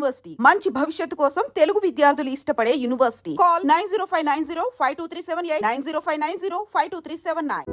University మంచి భవిష్యత్తు కోసం తెలుగు విద్యార్థులు ఇష్టపడే university. Call 9059052378 9059052379.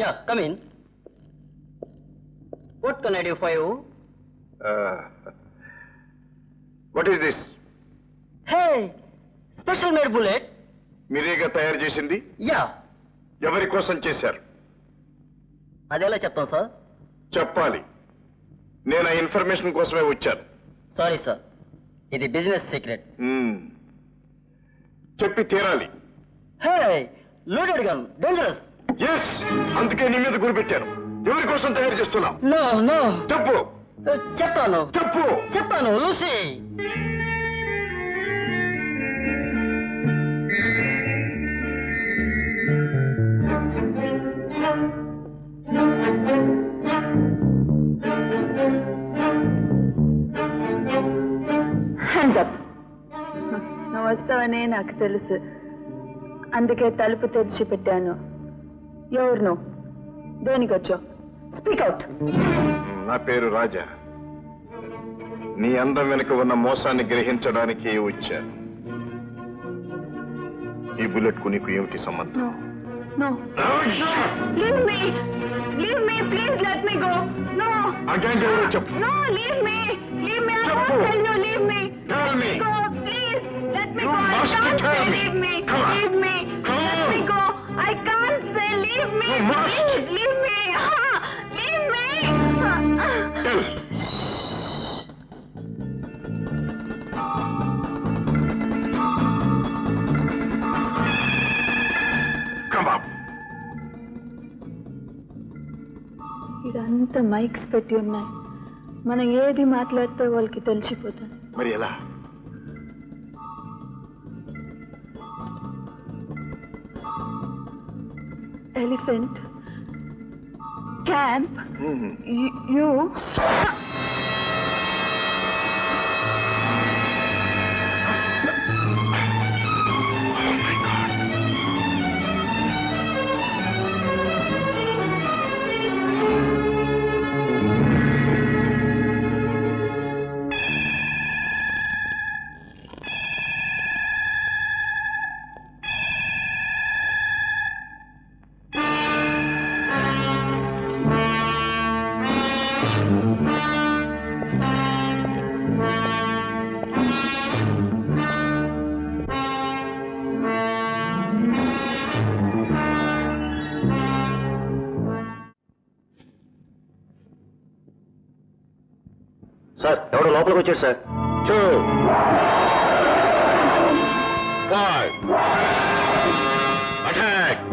Yeah, come in. What can I do for you? What is this? Hey, special made bullet. మీరేగా తయారు చేసింది? Yeah. ఎవరి కోసం చేశారు? అదెలా చెప్తాం సార్? చెప్పాలి. నేను ఆ ఇన్ఫర్మేషన్ కోసమే వచ్చాను. సారీ సార్, ఇది బిజినెస్ సీక్రెట్. చెప్పి తీరాలి. Hey, loaded gun, dangerous. Yes, అందుకే నీ మీద గురిపెట్టాను. ఎవరి కోసం తయారు చేస్తున్నావు? No no. చెప్పు. చెప్తాను. చెప్పు. చెప్తాను, లూసీ. నువ్వు వస్తావనే నాకు తెలుసు, అందుకే తలుపు తెరిచి పెట్టాను. ఎవరు నువ్వు? దేనికి వచ్చావు? Speak out. నా పేరు రాజా. నీ అందం వెనుక ఉన్న మోసాన్ని గ్రహించడానికి వచ్చాను. ఈ బుల్లెట్ కు నీకు ఏమిటి సంబంధం? No. Leave me. Leave me. Please let me go. No. Again, చెప్పు. No, leave me. Leave me. I చెప్పు. won't tell you. Leave me. Tell me. Go, please. Let me You go. I must can't tell say me. leave me. Come on. Leave me. Come Let on. me go. I can't say leave me. You must. Please, leave me. Leave me. Tell. Come up. ఇదంతా mics పెట్టి ఉన్నాయి. మనం ఏది మాట్లాడితే వాళ్ళకి తెలిసిపోతుంది. మరి ఎలా? Elephant camp you. సార్, ఎవడో లోపలికి వచ్చాడు సార్. 2 5 అటాక్.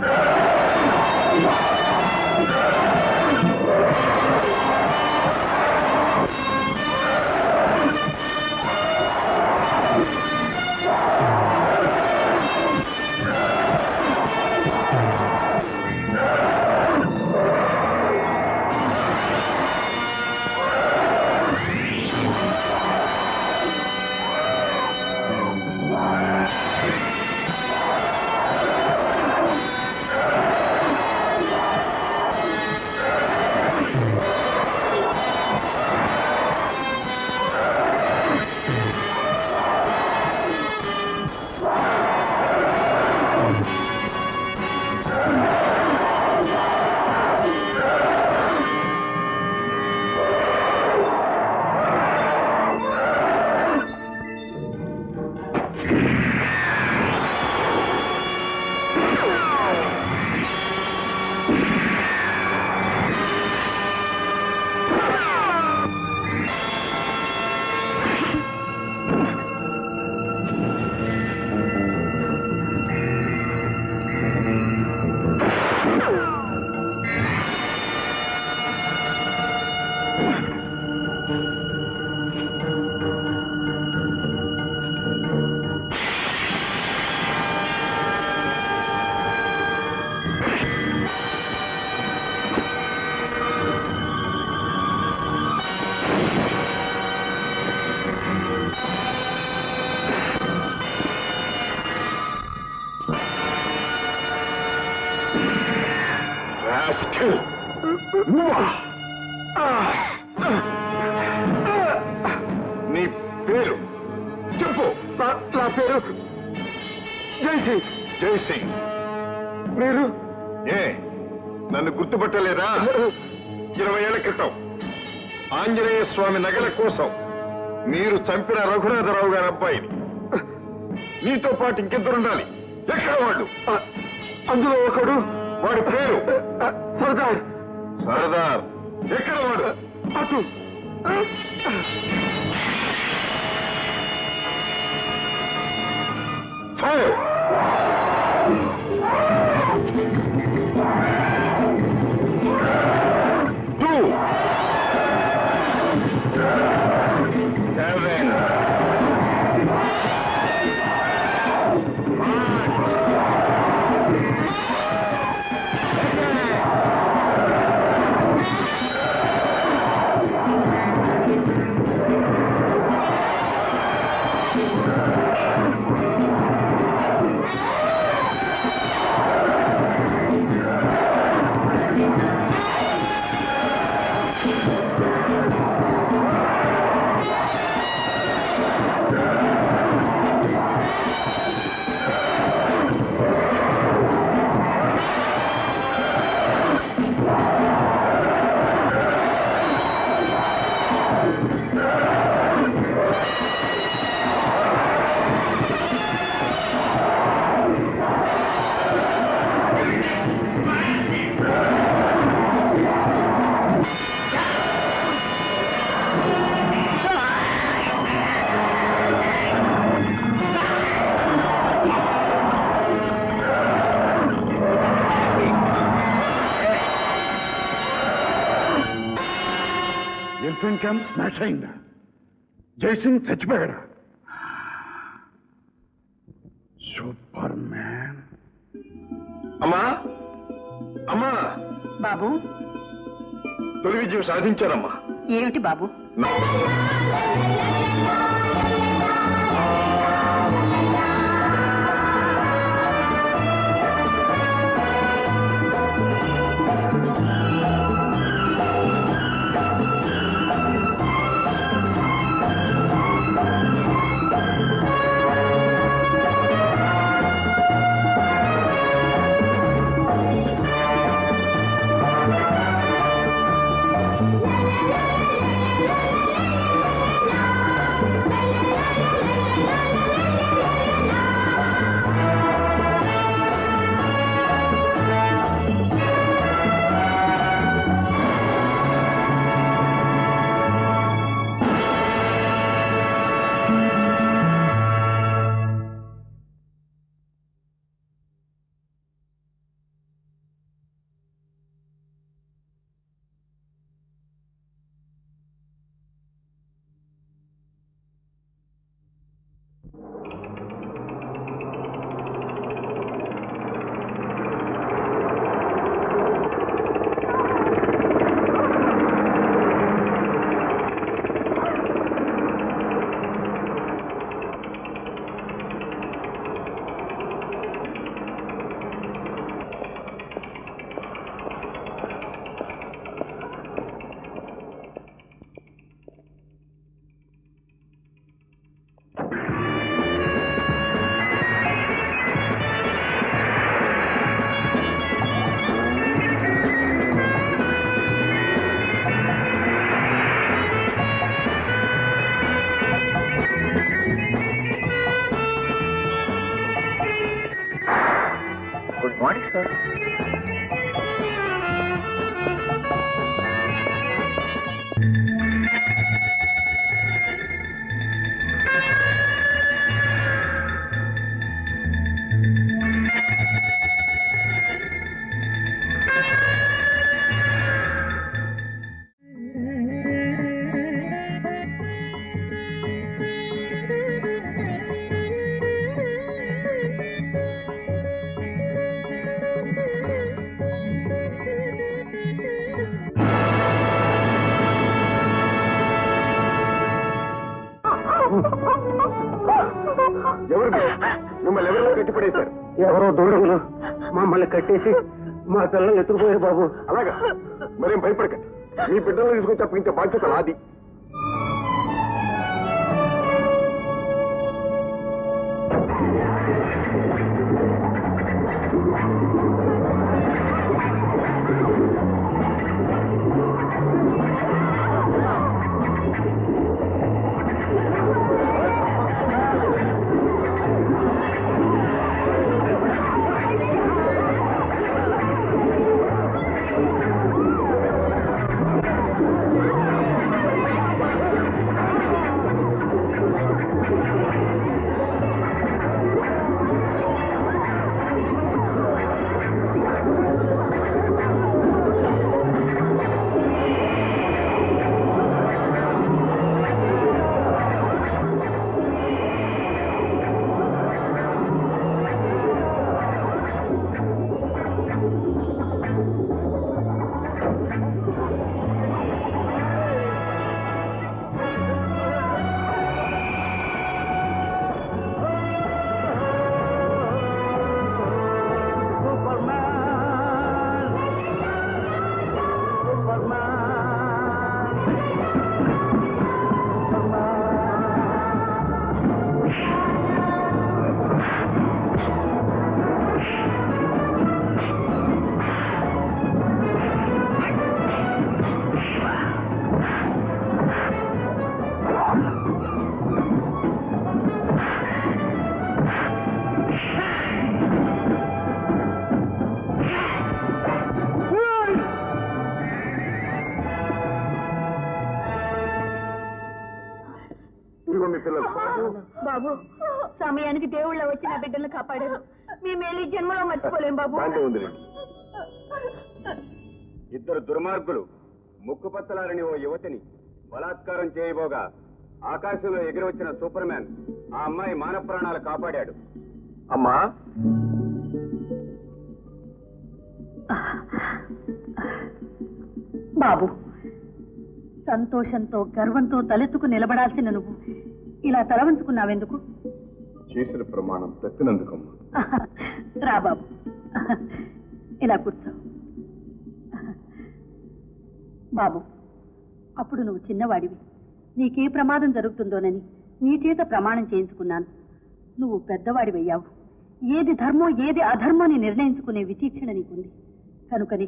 పేరు జైసింగ్. జైసింగ్, మీరు నన్ను గుర్తుపట్టలేదా? 20 ఏళ్ల క్రితం ఆంజనేయ స్వామి నగల కోసం మీరు చంపిన రఘునాథరావు గారి అబ్బాయిని. నీతో పాటు ఇంకిద్దరుండాలి. ఎక్కడ వాళ్ళు? అందులో ఒకడు, వాడి పేరు సర్దార్. సర్దార్ ఎక్కడ వాడు? అటు. Fire! 2 7 ఎలిఫెంట్ క్యాంప్ స్మాష్ అయిందా? జైసింగ్ చచ్చిపోయాడా? Superman. అమ్మా, అమ్మా. బాబు, తొలి విజయం సాధించారమ్మా. ఏమిటి బాబు? Good morning sir. ఎవరు మిమ్మల్ని ఎవరో కట్టిపడేశారు? ఎవరో దూరంలో మమ్మల్ని కట్టేసి మా పిల్లలు ఎత్తుకుపోయారు బాబు. అలాగా? మరేం భయపడకండి. మీ బిడ్డలను తీసుకొచ్చి అప్పగించే బాధ్యత నాది. ఇదిగో మీ పిల్లలు బాబు సమయానికి దేవుళ్ళ వచ్చి నా బిడ్డలను కాపాడారు మేము వెళ్ళి జన్మలో మర్చిపోలేం బాబు. దాంట్లో ఉంది రండి. ఇద్దరు దుర్మార్గులు ముక్కుపచ్చలారని ఓ యువతిని బలాత్కారం చేయబోగా ఆకాశంలో ఎగిరి వచ్చిన సూపర్ మ్యాన్ ఆ అమ్మాయి మాన ప్రాణాలు కాపాడాడు. అమ్మా బాబు, సంతోషంతో గర్వంతో తలెత్తుకు నిలబడాల్సిన నువ్వు ఇలా తలవంచుకున్నావెందుకు? చేసిన ప్రమాణం తప్పినందుకమ్మా. రా బాబు, ఇలా కూర్చో. బాబు, అప్పుడు నువ్వు చిన్నవాడివి, నీకే ప్రమాదం జరుగుతుందోనని నీ చేత ప్రమాణం చేయించుకున్నాను. నువ్వు పెద్దవాడివయ్యావు, ఏది ధర్మం ఏది అధర్మాన్ని నిర్ణయించుకునే విచక్షణ నీకుంది. కనుకని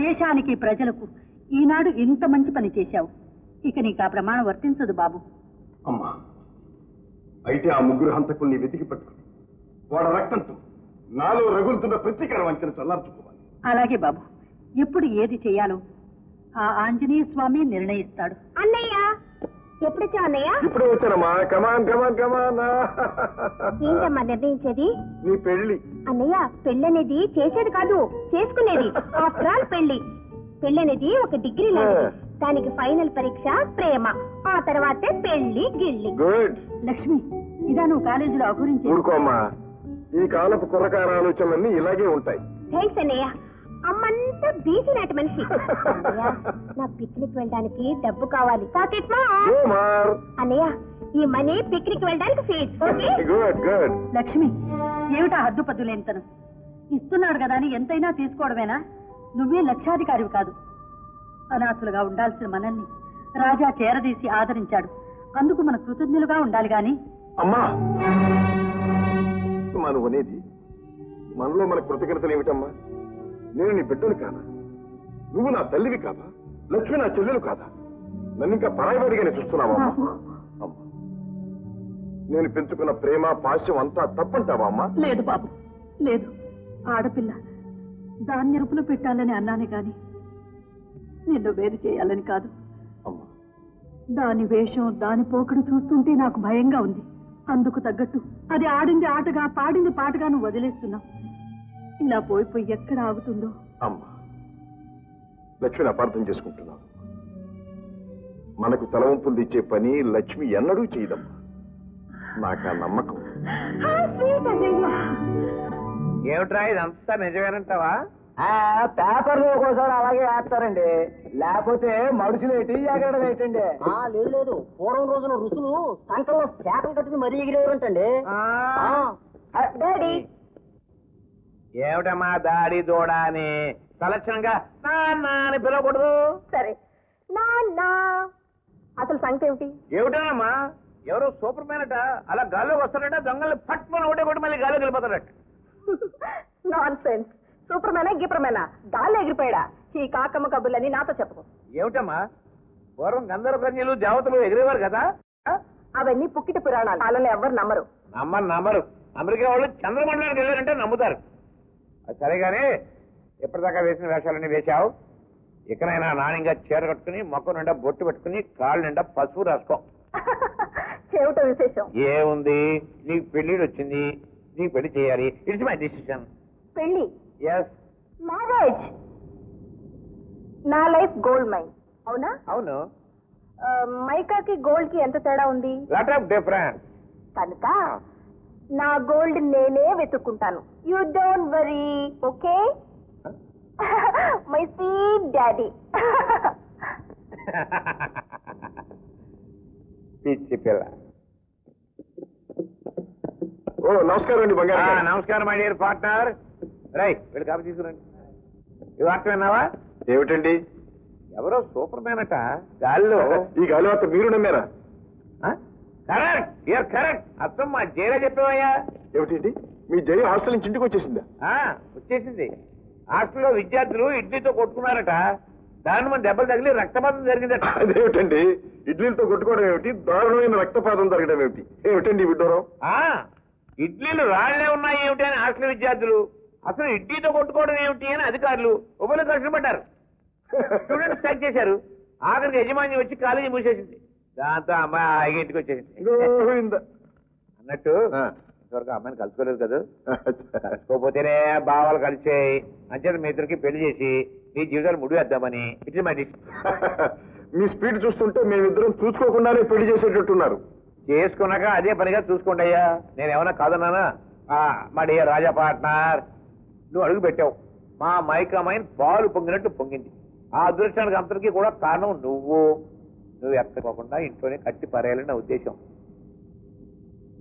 దేశానికి ప్రజలకు ఈనాడు ఇంత మంచి పని చేశావు. ఇక నీకు ఆ ప్రమాణం వర్తించదు బాబు. అమ్మా, అయితే ఆ ముగ్గురు హంతకుల్ని వెతికి పట్టుకుని వాడు రక్తంతో నాలో రగులుతున్న ప్రతీకార వంచన చల్లార్చుకోవాలి. అలాగే బాబు, ఎప్పుడు ఏది చేయాలో ఆ ఆంజనేయ స్వామి నిర్ణయిస్తాడు. అన్నయ్య ఎప్పుడొచ్చా అన్నయ్య? ఇప్పుడే వచ్చానమ్మా. కమాన్ కమాన్ కమాన్. ఏంటమ్మా నిర్ణయించేది? నీ పెళ్లి. అన్నయ్య పెళ్ళనేది చేసేది కాదు, చేసుకునేది. ఆఫ్టర్ ఆల్ పెళ్ళనేది ఒక డిగ్రీ లాంటిది. దానికి ఫైనల్ పరీక్ష ప్రేమ, ఆ తర్వాతే పెళ్లి గిళ్ళి. గుడ్. లక్ష్మి, ఇదా నువ్వు కాలేజీలో అగురించి? ఊరుకోమ్మా, ఈ కాలపు కుర్రకార ఆలోచనలన్నీ ఇలాగే ఉంటాయి. థ్యాంక్స్ అన్నయ్య. అమ్మంతా బీసీ నాటి మనిషి. అన్నయ్య, నా పిక్నిక్ వెళ్ళడానికి డబ్బు కావాలి. పాకెట్ కుమార్. అన్నయ్య, ఈ మనీ పిక్నిక్ వెళ్ళడానికి fees. Okay? Good good. Lakshmi, ఏమిటా హద్దుపద్దు లేనితను? ఇస్తున్నాడు కదా అని ఎంతైనా తీసుకోవడమేనా? నువ్వే లక్షాధికారివి కాదు. అనాథులుగా ఉండాల్సిన మనల్ని రాజా చేరదీసి ఆదరించాడు. అందుకు మన కృతజ్ఞులుగా ఉండాలి గాని. అమ్మా, మనం అనేది మనలో మన కృతజ్ఞతలు ఏమిటమ్మా? నేను నీ బిడ్డను కాదా? నువ్వు నా తల్లివి కాదా? లక్ష్మి నా చెల్లెలు కాదా? నన్ను ఇంకా పరాయివాడిగానే చూస్తున్నావమ్మా? అమ్మా, నేను పెంచుకున్న ప్రేమ పాశ్యం అంతా తప్పంటావా అమ్మా? లేదు బాబు, లేదు. ఆడపిల్ల దాన్ని ఎరుపులు పెట్టాలని అన్నానే గాని నిన్ను వేరు చేయాలని కాదు. అమ్మా, దాని వేషం దాని పోకడు చూస్తుంటే నాకు భయంగా ఉంది. అందుకు తగ్గట్టు అది ఆడింది ఆటగా పాడింది పాటగా నువ్వు వదిలేస్తున్నావు. ఇలా పోయిపోయి ఎక్కడ ఆగుతుందో. అమ్మా, లక్ష్మిని అపార్థం చేసుకుంటున్నావు. మనకు తలవంపులు ఇచ్చే పని లక్ష్మి ఎన్నడూ చేయదమ్మా. నాకు ఆ నమ్మకం. ఏమిట్రా ఇదంతా నిజమేనంటావా? పేపర్లు ఒక్కోసారి అలాగే వేస్తారండి, లేకపోతే మడుచులేటి ఎగరడం ఏంటండి? లేదు లేదు, పూర్వం రోజున రుసులు సంకల్లో చేపలు కట్టుకుని మరీ ఎగిరేవారంటండి. డాడీ, ఏమిటమ్మా దాడి దూడ అని సలక్షణంగా నాన్న అని పిలవకూడదు. సరే నాన్న. అసలు సంగతి ఏమిటి? ఏమిటమ్మా, ఎవరో సూపర్ మ్యాన్ అట అలా గాల్లోకి వస్తాడట, దొంగల్ని పట్టుకొని ఒకటే కొట్టి మళ్ళీ గాల్లోకి వెళ్ళిపోతాడట. Non sense. సూపర్ మేనా గిపర్ మేనా గాల్లో ఎగిరిపోయాడా? ఈ కాకమ్మ కబుర్లని నాతో చెప్పు. ఏమిటమ్మా, పూర్వం గంధర్వ కన్యలు దేవతలు ఎగిరేవారు కదా? అవన్నీ పుక్కిట పురాణాలు, వాళ్ళని ఎవ్వరు నమ్మరు. నమ్మరు. అమెరికా వాళ్ళు చంద్రమండలానికి వెళ్ళారంటే నమ్ముతారు. అది సరేగానే ఎప్పటిదాకా వేసిన వేషాలన్నీ వేశావు. ఇకనైనా నాణ్యంగా చీర కట్టుకుని మొక్క నిండా బొట్టు పెట్టుకుని కాళ్ళు నిండా పసుపు రాసుకో. చెవిట విశేషం ఏముంది, నీకు పెళ్లిడు వచ్చింది, నీకు పెళ్లి చేయాలి. It's my decision. పెళ్లి, ఎస్, మ్యారేజ్. నా లైఫ్ గోల్డ్ మైన్. అవునా? అవును. మైకాకి గోల్డ్ కి ఎంత తేడా ఉంది? Lot of difference. కనుక నా గోల్డ్ నేనే వెతుక్కుంటాను. You don't worry, okay? My sweet daddy. పిచ్చి పిల్ల. ఓ నమస్కారం అండి బంగారు. నమస్కారం మై డియర్ పార్ట్నర్. రై వీళ్ళు కాపీ తీసుకురండి. ఈ వార్త విన్నావా? ఏమిటండి? ఎవరో సూపర్ మ్యాన్ అట గాల్లో. ఈ గాలి వార్త మీరు నమ్మారా? Correct, you're correct. అర్థం మా జైలా చెప్పావయ్యా. ఏమిటండి, మీ జయ హాస్టల్ నుంచి ఇంటికి వచ్చేసిందా? వచ్చేసింది. హాస్టల్లో విద్యార్థులు ఇడ్లీతో కొట్టుకున్నారట, దాని మన దెబ్బలు తగిలి రక్తపాతం జరిగిందట. అదేమిటండి, ఇడ్లీలతో కొట్టుకోవడం ఏమిటి, దారుణమైన రక్తపాతం జరగడం ఏమిటి? ఏమిటండి విడ్డూరం? ఇడ్లీలు రాళ్లే ఉన్నాయి ఏమిటి అని హాస్టల్ విద్యార్థులు, అసలు ఇడ్లీతో కొట్టుకోవడం ఏమిటి అని అధికారులు ఉభయలు కష్టపడ్డారు. స్టూడెంట్స్ స్ట్రైక్ చేశారు. ఆఖరికి యజమాని వచ్చి కాలేజీ మూసేసింది. దాంతో అమ్మాయి హాయిగా ఇంటికి వచ్చేసింది. గోవింద. అన్నట్టు ఇంతవరకు అమ్మాయిని కలుసుకోలేదు కదా, కలుసుకోపోతేనే భావాలు కలిసాయి. అంచేత మీ ఇద్దరికి పెళ్లి చేసి మీ జీవితాలు ముడివేద్దామని ఇట్ ఇస్ మై డిసిషన్. మీ స్పీడ్ చూస్తుంటే మేమిద్దరం చూసుకోకుండానే పెళ్లి చేసేటట్టున్నారు. చేసుకున్నాక అదే పనిగా చూసుకోండి అయ్యా, నేను ఏమన్నా కాదన్నానా? మా డియర్ రాజా పార్ట్నర్, నువ్వు అడుగు పెట్టావు, మా మైకమైన్ పాలు పొంగినట్టు పొంగింది. ఆ అదృష్టానికి అంతటికీ కూడా కారణం నువ్వు ఎక్కకోకుండా ఇంట్లోనే కట్టి పారేయాలని నా ఉద్దేశం.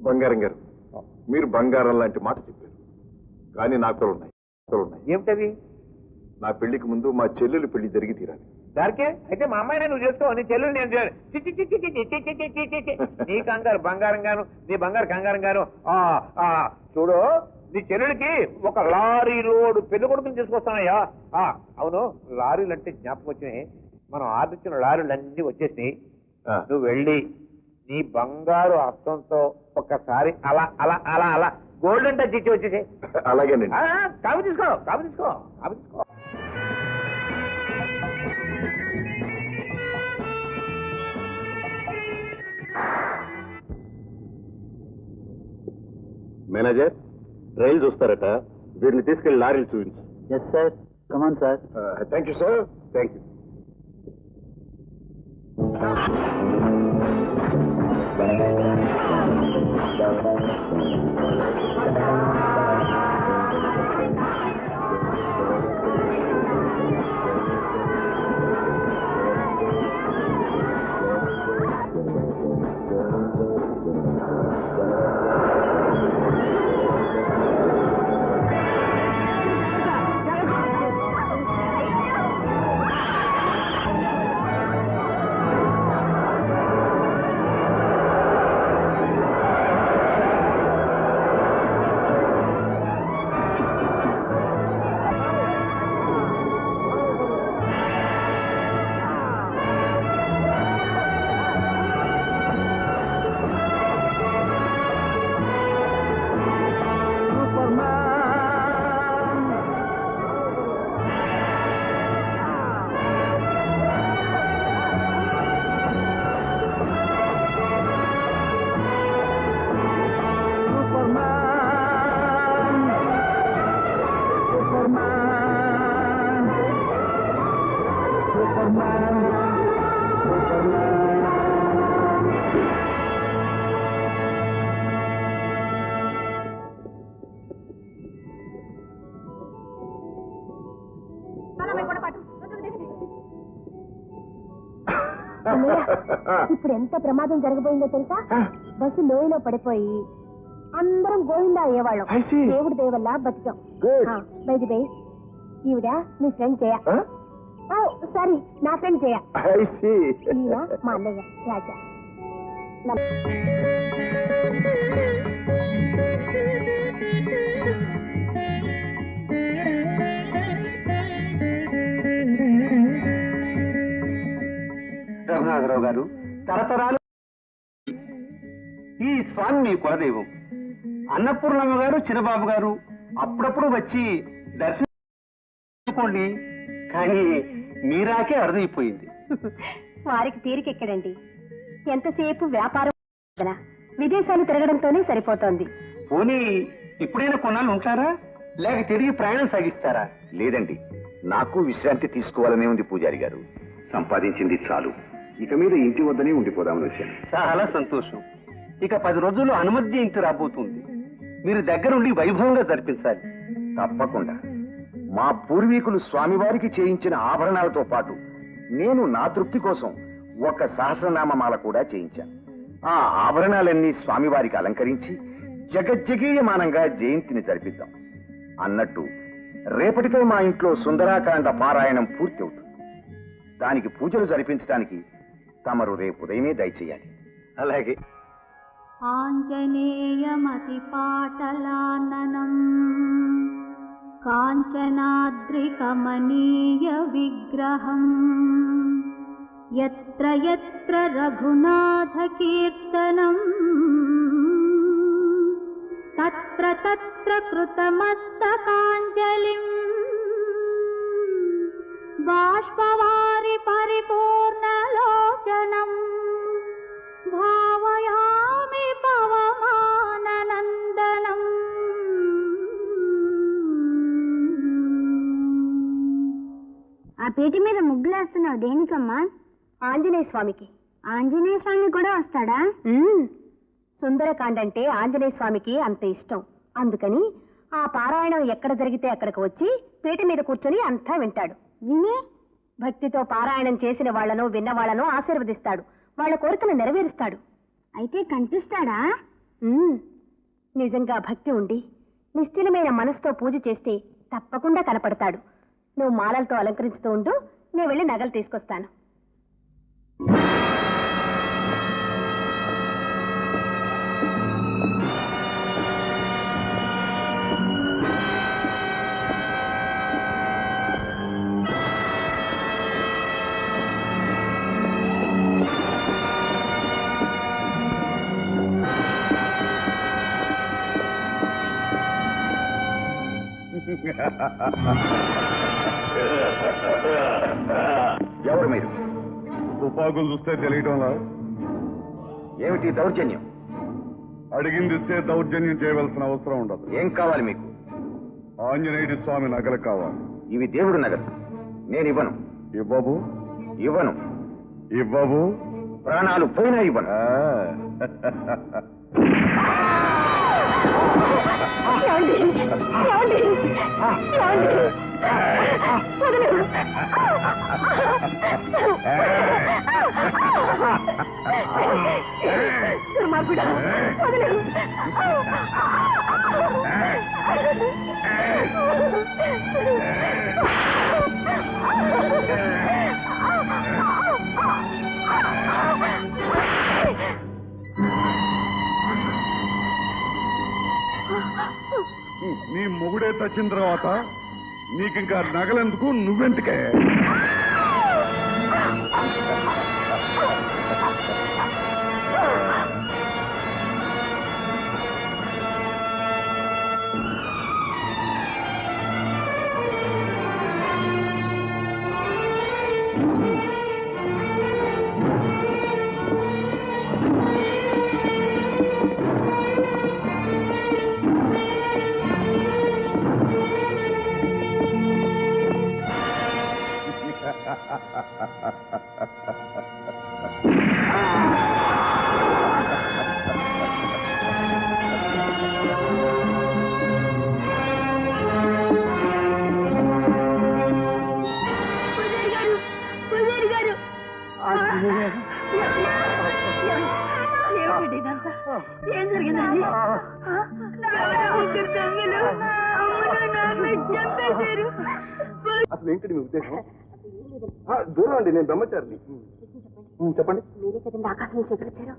బంగారం గారు, మీరు బంగారం లాంటి మాట చెప్పారు, కానీ నాకు ఉన్నాయి. ఏమిటవి? నా పెళ్లికి ముందు మా చెల్లెలు పెళ్లి జరిగి తీరాలి. దానికే అయితే మా అమ్మాయినే నువ్వు చేసుకో, నీ చెల్లెలు నేను నీ కంగారు బంగారం గాను, నీ బంగారు కంగారం గాను. చూడు, నీ చెల్లెలకి ఒక లారీ లోడు పెళ్లి కొడుకుని తీసుకొస్తానయ్యా. అవును, లారీలు అంటే జ్ఞాపకం వచ్చినాయి. మనం ఆర్డర్ లారీలన్నీ వచ్చేసినాయి. నువ్వు వెళ్ళి నీ బంగారు హస్తంతో ఒక్కసారి అలా అలా అలా అలా గోల్డెన్ టచ్ ఇచ్చి వచ్చేసి. అలాగేనండి. కాపు తీసుకో, కాపు తీసుకో, కాపు తీసుకో. మేనేజర్, రైలు చూస్తారట, వీరిని తీసుకెళ్లి లారీలు చూపించు. Yes sir, come on sir. Thank you sir, thank you. ఇప్పుడు ఎంత ప్రమాదం జరగబోయిందో తెలుసా? బస్సు లోయలో పడిపోయి అందరం గోవిందా అయ్యేవాళ్ళం. దేవుడి దయ వల్ల బతికాం. బయటి బై, ఈవిడ మీ ఫ్రెండ్ జయ. సారీ, నా ఫ్రెండ్ జయ. ఈయన మా అన్నయ్య రాజా. రఘునాథరావు గారు, తరతరాలు ఈ స్వామి మీ కులదైవం. అన్నపూర్ణమ్మ గారు, చిన్నబాబు గారు అప్పుడప్పుడు వచ్చి దర్శించుకోండి, కానీ మీరాకే అరుదైపోయింది. వారికి తీరికెక్కడండి, ఎంతసేపు వ్యాపారం, విదేశాలు తిరగడంతోనే సరిపోతోంది. పోనీ ఇప్పుడైనా కొన్నాళ్ళు ఉంటారా, లేక తిరిగి ప్రయాణం సాగిస్తారా? లేదండి, నాకు విశ్రాంతి తీసుకోవాలనే ఉంది పూజారి గారు. సంపాదించింది చాలు, ఇక మీద ఇంటి వద్దనే ఉండిపోదామని వచ్చాను. చాలా సంతోషం. ఇక 10 రోజుల్లో హనుమత్ జయంతి రాబోతుంది. మీరు దగ్గరుండి వైభవంగా జరిపించాలి. తప్పకుండా. మా పూర్వీకులు స్వామివారికి చేయించిన ఆభరణాలతో పాటు నేను నా తృప్తి కోసం ఒక సహస్రనామమాల కూడా చేయించాను. ఆ ఆభరణాలన్నీ స్వామివారికి అలంకరించి జగజ్జగీయమానంగా జయంతిని జరిపిద్దాం. అన్నట్టు రేపటితో మా ఇంట్లో సుందరాకాండ పారాయణం పూర్తి అవుతుంది. దానికి పూజలు జరిపించడానికి తమరు రేపు ఉదయమే దయచేయాలి. అలాగే. ఆంజనేయమతి పాటలాననం కాంచనాద్రికమనీయ విగ్రహం యత్ర యత్ర రఘునాథ కీర్తనం తత్ర తత్ర కృతమస్తకాంజలిం బాష్పవారి పరిపూర్ణలోచనం పీట మీద ముగ్గులేస్తున్నావు దేనికమ్మా? ఆంజనేయ స్వామికి. ఆంజనేయ స్వామి కూడా వస్తాడా? సుందరకాండ అంటే ఆంజనేయ స్వామికి అంత ఇష్టం. అందుకని ఆ పారాయణం ఎక్కడ జరిగితే అక్కడికి వచ్చి పీట మీద కూర్చొని అంతా వింటాడు. విని భక్తితో పారాయణం చేసిన వాళ్లను విన్న వాళ్లను ఆశీర్వదిస్తాడు. వాళ్ళ కోరికలు నెరవేరుస్తాడు. అయితే కనిపిస్తాడా? నిజంగా భక్తి ఉండి నిశ్చలమైన మనసుతో పూజ చేస్తే తప్పకుండా కనపడతాడు. నువ్వు మాలలతో అలంకరిస్తూ ఉండు, నేను వెళ్ళి నగలు తీసుకొస్తాను. ఎవరు మీరు? తుపాకులు చూస్తే తెలియటంలా? ఏమిటి దౌర్జన్యం? అడిగింది ఇస్తే దౌర్జన్యం చేయవలసిన అవసరం ఉండదు. ఏం కావాలి మీకు? ఆంజనేయుడి స్వామి నగలు కావాలి. ఇవి దేవుడు నగలు. నేను ఇవ్వను. ఇవ్వబు? ఇవ్వను. ఇవ్వబు? ప్రాణాలు పోయినా ఇవ్వను. నీ మొగుడే చచ్చిన తర్వాత నీకింకా నగలెందుకు, నువ్వెందుకే? ఏం జరిగిందండి? అసలు ఏంటి మీ ఉద్దేశం? దూరం అండి, నేను బ్రహ్మచారిని. చెప్పండి. మీరే కదండి ఆకాశం నుంచి ఎదురొచ్చారు.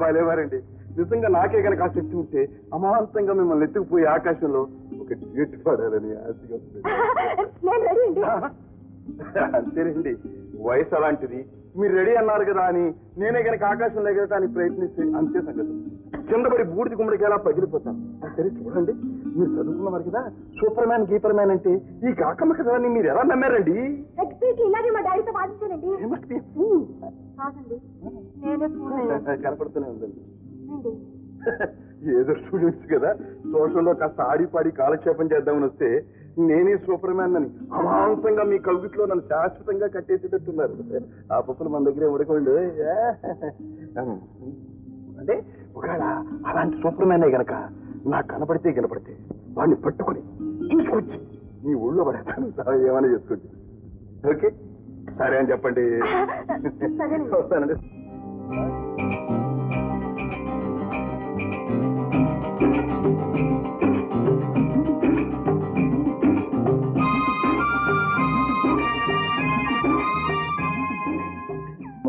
భలేవారండి. నిజంగా నాకే కనుక ఆ శక్తి ఉంటే అమాంతంగా మిమ్మల్ని ఎత్తుకుపోయి ఆకాశంలో ఒక డ్యూట్ పడాలని ఆశగా ఉంది. నేను రెడీ అండి. అంతేనండి, వయసు అలాంటిది. మీరు రెడీ అన్నారు కదా అని నేనే కనుక ఆకాశంలో ఎగరటానికి ప్రయత్నిస్తే అంతే సంగతి. కిందపడి బూడిది గుమ్మడికి ఎలా పగిలిపోతాను. సరే చూడండి, మీరు చదువుకున్నవారు కదా, సూపర్ మ్యాన్ గీపర్ మ్యాన్ అంటే ఈ కాకమ్మ కదా అని మీరు ఎలా నమ్మారండి? ఇలాగే మా డాడీతో వాదించానండి. కనపడుతూనే ఉందండి. ఏదో స్టూడెంట్స్ కదా, సోషల్లో కాస్త ఆడిపాడి కాలక్షేపం చేద్దామని వస్తే నేనే సూపర్ మ్యాన్ అని అమాంతంగా మీ కవిట్లో నన్ను శాశ్వతంగా కట్టేసేటట్టున్నారు. ఆ పప్పులు మన దగ్గరే ఉడకండి. అంటే ఒకవేళ అలాంటి సూపర్ మ్యానే గనక నాకు కనపడితే వాడిని పట్టుకుని తీసుకొచ్చి మీ ఊళ్ళో పడేస్తాను. ఏమైనా చేసుకోండి. ఓకే, సరే అని చెప్పండి. వస్తానండి.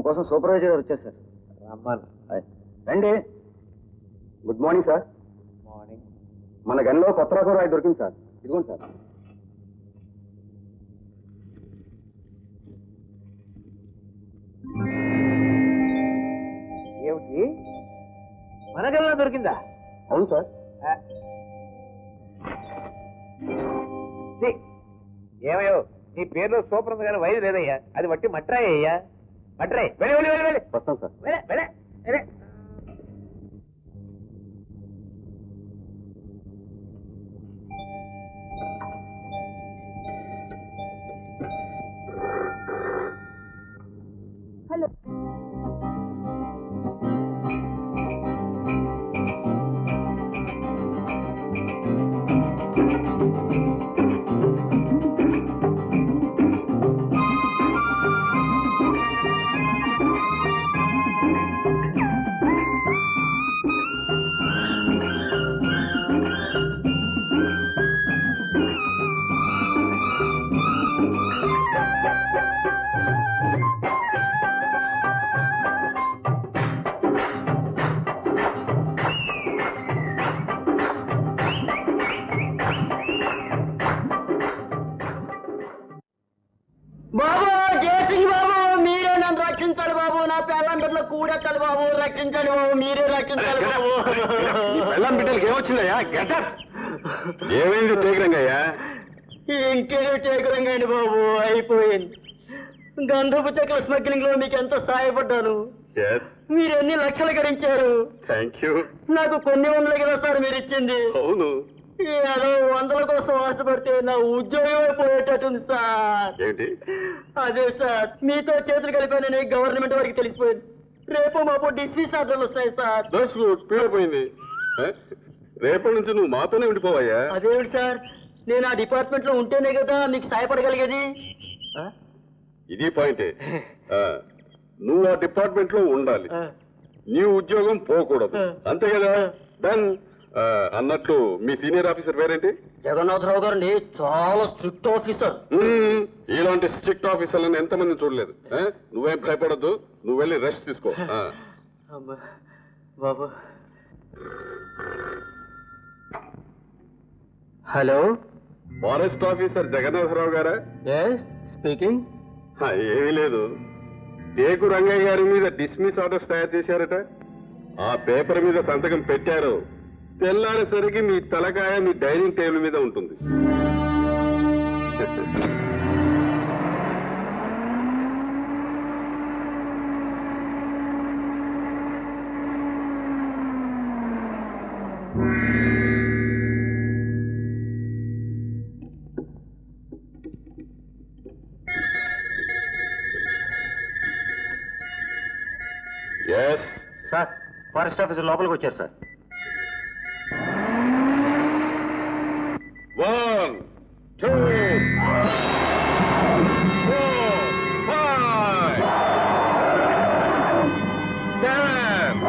కోసం సూపర్వైజర్ గారు వచ్చారు సార్. రమ్మను. రండి. Good morning sir. మార్నింగ్. మన గనిలో కొత్త రకం రాయి దొరికింది సార్. ఇదిగోండి సార్. ఏమిటి, మన గల్లా దొరికిందా? అవును సార్. ఏమయ్యో, నీ పేరులో సూపర్ ఉంది కానీ వైద్య లేదయ్యా. అది వట్టి మట్రాయ్ అయ్యా, మట్రాయ్. వెళ్ళి వెళ్ళి వెళ్ళి వెళ్ళి వస్తాం సార్. వెళ్ళే వెళ్ళే వెళ్ళే. బాబు మీరే రక్షించాలి బాబు. వెళ్ళం బిడ్డలకి ఏమొచ్చిందయ్యా? గెటప్ ఏమైంది టేకరంగయ్యా? ఇంకేదో టేకరంగా అండి బాబు, అయిపోయింది. గంధపు చెక్కల స్మగ్లింగ్ లో మీకు ఎంతో సహాయపడ్డాను. మీరు ఎన్ని లక్షలు గడించారు. Thank you. నాకు కొన్ని వందల కదా సార్ మీరు ఇచ్చింది. అవును. ఏదో వందల కోసం ఆశపడితే నా ఉద్యోగమే పోయేటట్టుంది సార్. ఏంటి? అదే సార్, మీతో చేతులు కలిపానని గవర్నమెంట్ వారికి తెలిసిపోయింది. రేపు మాపు డిస్మిస్ ఆర్డర్లు వస్తాయి సార్. పోయింది. రేపటి నుంచి నువ్వు మాతోనే ఉండిపోవయ్యా. అదేమిటి సార్, నేను ఆ డిపార్ట్మెంట్ లో ఉంటేనే కదా మీకు సహాయపడగలిగేది. ఇది పాయింటే. నువ్వు ఆ డిపార్ట్మెంట్ లో ఉండాలి, నీ ఉద్యోగం పోకూడదు, అంతే కదా? డన్. అన్నట్లు మీ సీనియర్ ఆఫీసర్ పేరేంటి? జగన్నాథరావు గారండి, చాలా స్ట్రిక్ట్ ఆఫీసర్. ఇలాంటి స్ట్రిక్ట్ ఆఫీసర్లను ఎంతమంది చూడలేదు. నువ్వేం భయపడద్దు, నువ్వు వెళ్ళి రెస్ట్ తీసుకో. బాబు. హలో, ఫారెస్ట్ ఆఫీసర్ జగన్నాథరావు గారా? స్పీకింగ్. ఏమీ లేదు, టేకు రంగయ్య గారి మీద డిస్మిస్ ఆర్డర్స్ తయారు చేశారట. ఆ పేపర్ మీద సంతకం పెట్టారు. తెల్లారేసరికి మీ తలకాయ మీ డైనింగ్ టేబుల్ మీద ఉంటుంది. సార్, ఫారెస్ట్ ఆఫీసర్ లోపలికి వచ్చారు sir. 1, 2, 4, 5, 7,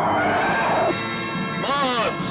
march.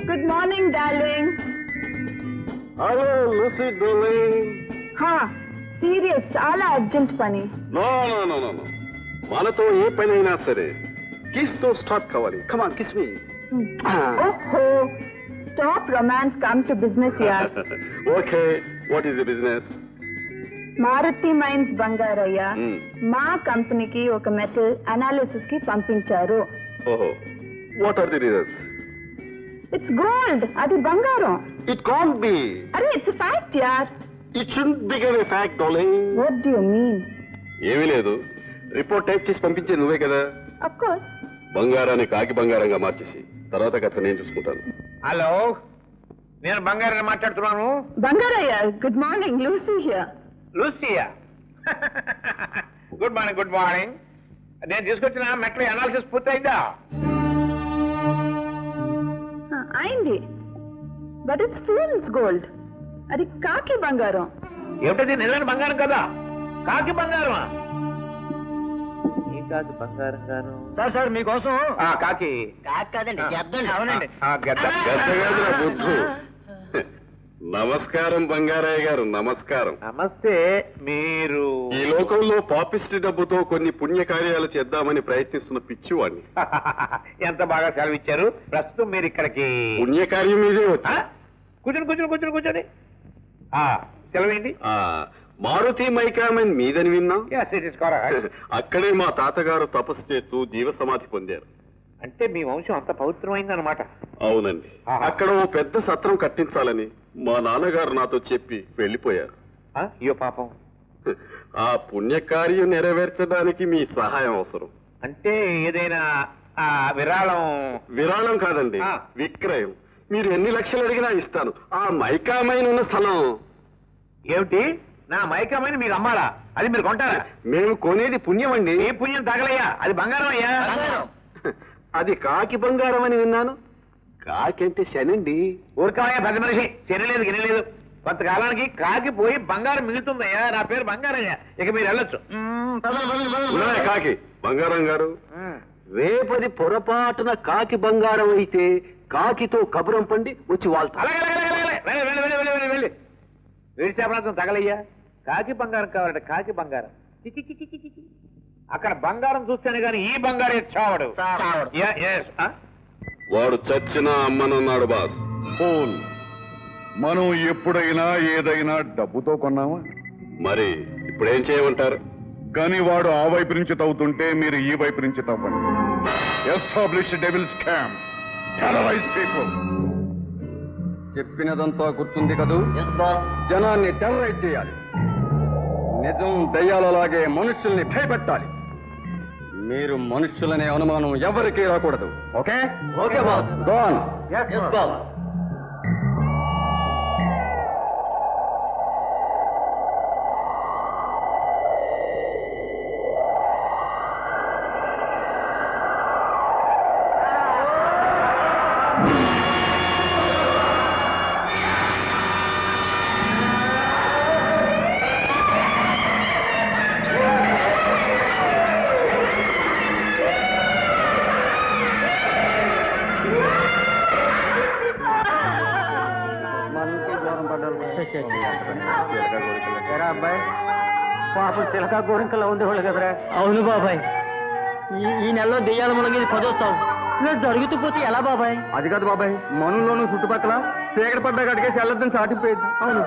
Good morning darling. Hello Lucy darling. Serious, చాలా అర్జెంట్ పని. No no no no no, మనతో ఏ పని అయినా సరే కిస్ తో స్టార్ట్ కావాలి. Come on kiss me. ఓహో, stop romance, come to business యార్. Okay, what is the business? Maruti mines Bangarayya మా కంపెనీకి ఒక మెటల్ అనాలిసిస్ కి పంపించారు. ఓహో, what are the results? It's gold, అది బంగారం. It can't be. అరే ఇట్స్ ఫ్యాక్ట్ యార్. It shouldn't become a fact darling. What do you mean? ఏమీ లేదు, రిపోర్ట్ టైప్ చేసి పంపించే నువ్వే కదా. Of course. బంగారాన్ని కాకి బంగారంగా మార్చేసి తర్వాత కథ నేను చూసుకుంటాను. హలో, నేను బంగారాన్ని మాట్లాడుతున్నాను. Bangarayya, good morning, Lucy here. Lucia, good morning. Good morning. నేను తీసుకొచ్చిన మెట్ల అనాలిసిస్ పూర్తయిందా? అయింది, బట్ ఇట్స్ ఫూల్స్ గోల్డ్. అది కాకి బంగారం. ఏమిటది? నిజమైన బంగారం కదా? కాకి బంగారమా? ఈ కాకి బంగారం గాను. సార్ సార్ మీకోసం. కాకి కాకి కాదండి, గెద్దండి. అవునండి. గద్దగాదురా బుద్ధు. నమస్కారం బంగారయ్య గారు, నమస్కారం. నమస్తే. మీరు ఈ లోకంలో పాపిస్టి డబ్బుతో కొన్ని పుణ్యకార్యాలు చేద్దామని ప్రయత్నిస్తున్న పిచ్చివాడిని. ఎంత బాగా సెలవిచ్చారు. ప్రస్తుతం మీరు ఇక్కడికి పుణ్యకార్యం మీదే వచ్చా? కూర్చొని సెలవేంటి? మారుతి మైకామెన్ మీదని విన్నాం. అక్కడే మా తాతగారు తపస్సు చేస్తూ జీవ సమాధి పొందారు. అంటే మీ వంశం అంత పవిత్రమైంది అనమాట. అవునండి. అక్కడ ఓ పెద్ద సత్రం కట్టించాలని మా నాన్నగారు నాతో చెప్పి వెళ్ళిపోయారు. అయ్యో పాపం. ఆ పుణ్యకార్యం నెరవేర్చడానికి మీ సహాయం అవసరం. అంటే ఏదైనా విరాళం కాదండి, విక్రయం. మీరు ఎన్ని లక్షలు అడిగినా ఇస్తాను. ఆ మైకామైన ఉన్న స్థలం ఏమిటి నా మైకమని మీరు అమ్మాలా? అది మీరు కొంటారా? మేము కొనేది పుణ్యం అండి. ఏ పుణ్యం తగలయ్యా, అది బంగారం అయ్యా. అది కాకి బంగారం అని విన్నాను. కాకి అంటే శనండి. ఊరుకాయ పెద్ద మనిషి, తినలేదు గినలేదు. కొంతకాలానికి కాకి పోయి బంగారం మిగులుతుందయ్యా. నా పేరు బంగారయ్యా. ఇక మీరు వెళ్ళొచ్చు. ఉన్నాయా కాకి బంగారం గారు? రేపది పొరపాటున కాకి బంగారం అయితే కాకితో కబురం పండి వచ్చి వాళ్తా. వెళ్ళి వేడిచాపడంతో తగలయ్యా. కాకి బంగారం కావాలంటే కాకి బంగారం. అక్కడ బంగారం చూస్తేనే గాని ఈ బంగారం చావడు. వాడు చచ్చినా అమ్మనన్నాడు బాస్. ఫోన్. మనం ఎప్పుడైనా ఏదైనా డబ్బుతో కొన్నామా? మరి ఇప్పుడేం చేయమంటారు? కానీ వాడు ఆ వైపు నుంచి తవ్వుతుంటే మీరు ఈ వైపు నుంచి తవ్వండి. Establish devil scam. Terrorize people. చెప్పినదంతా గుర్తుంది కదూ? జనాన్ని టెర్రరైజ్ చేయాలి. నిజం దయ్యాలలాగే మనుషుల్ని భయపెట్టాలి. మీరు మనుషులనే అనుమానం ఎవరికీ రాకూడదు. Okay? Okay boss. Go on. Boss. అబ్బాయి పాపం చిలక గోరింకల్లో ఉండేవాళ్ళు కదరా. అవును బాబాయ్, ఈ నెలలో దెయ్యాల మునగేది 10వ ఇలా జరుగుతూ పోతే ఎలా బాబాయ్? అది కాదు బాబాయ్, మనలోనూ చుట్టుపక్కల చీకటి పడ్డ కడిగేసి వెళ్ళొద్దని చాటిపోయేది. అవును.